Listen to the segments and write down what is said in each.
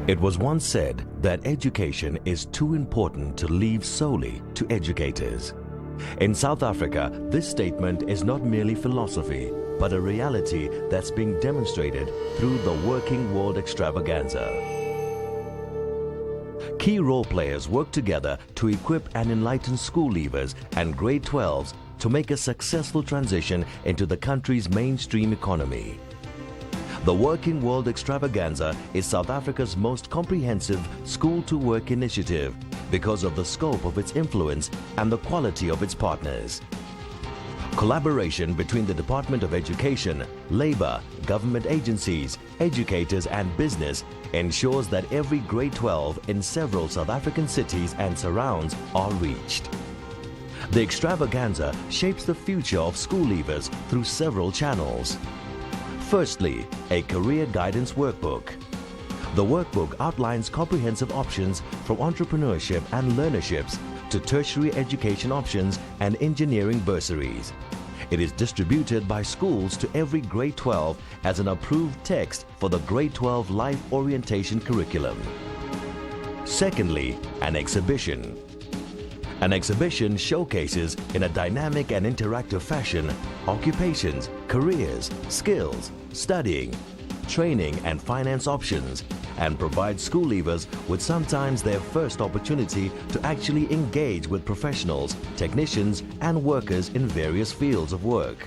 It was once said that education is too important to leave solely to educators. In South Africa, this statement is not merely philosophy, but a reality that's being demonstrated through the Working World Extravaganza. Key role players work together to equip and enlighten school leavers and grade 12s to make a successful transition into the country's mainstream economy. The Working World Extravaganza is South Africa's most comprehensive school-to-work initiative because of the scope of its influence and the quality of its partners. Collaboration between the Department of Education, Labour, government agencies, educators and business ensures that every grade 12 in several South African cities and surrounds are reached. The extravaganza shapes the future of school leavers through several channels. Firstly, a career guidance workbook. The workbook outlines comprehensive options from entrepreneurship and learnerships to tertiary education options and engineering bursaries. It is distributed by schools to every grade 12 as an approved text for the grade 12 life orientation curriculum. Secondly, an exhibition. An exhibition showcases in a dynamic and interactive fashion occupations, careers, skills, studying, training and finance options, and provides school leavers with sometimes their first opportunity to actually engage with professionals, technicians and workers in various fields of work.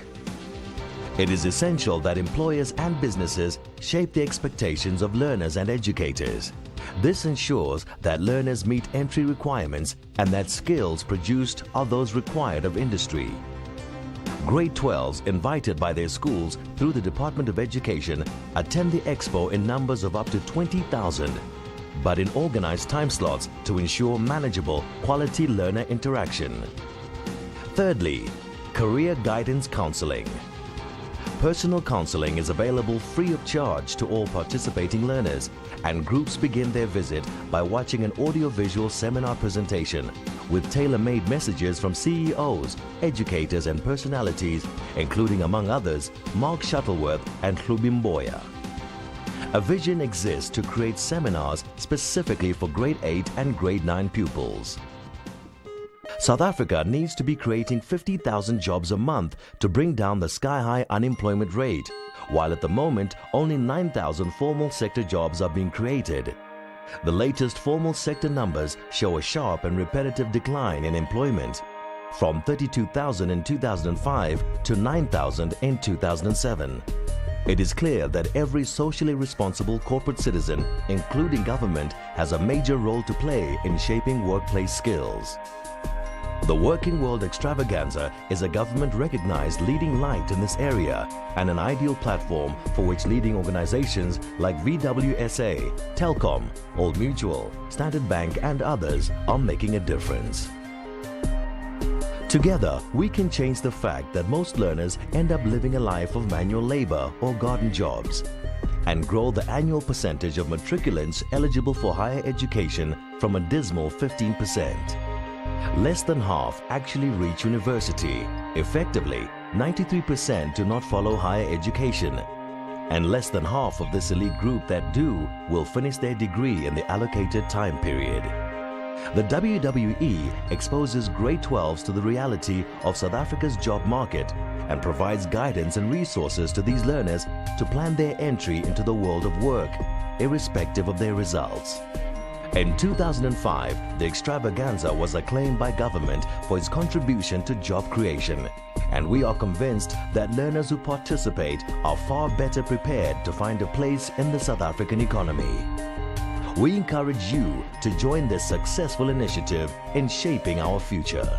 It is essential that employers and businesses shape the expectations of learners and educators. This ensures that learners meet entry requirements and that skills produced are those required of industry. Grade 12s invited by their schools through the Department of Education attend the expo in numbers of up to 20,000, but in organized time slots to ensure manageable quality learner interaction. Thirdly, career guidance counseling. Personal counseling is available free of charge to all participating learners, and groups begin their visit by watching an audio-visual seminar presentation with tailor-made messages from CEOs, educators and personalities, including among others, Mark Shuttleworth and Hlubim Boya. A vision exists to create seminars specifically for grade 8 and grade 9 pupils. South Africa needs to be creating 50,000 jobs a month to bring down the sky-high unemployment rate, while at the moment only 9,000 formal sector jobs are being created. The latest formal sector numbers show a sharp and repetitive decline in employment, from 32,000 in 2005 to 9,000 in 2007. It is clear that every socially responsible corporate citizen, including government, has a major role to play in shaping workplace skills. The Working World Extravaganza is a government-recognized leading light in this area and an ideal platform for which leading organizations like VWSA, Telkom, Old Mutual, Standard Bank and others are making a difference. Together, we can change the fact that most learners end up living a life of manual labor or garden jobs and grow the annual percentage of matriculants eligible for higher education from a dismal 15%. Less than half actually reach university. Effectively, 93% do not follow higher education. And less than half of this elite group that do will finish their degree in the allocated time period. The WWE exposes grade 12s to the reality of South Africa's job market and provides guidance and resources to these learners to plan their entry into the world of work, irrespective of their results. In 2005, the extravaganza was acclaimed by government for its contribution to job creation, and we are convinced that learners who participate are far better prepared to find a place in the South African economy. We encourage you to join this successful initiative in shaping our future.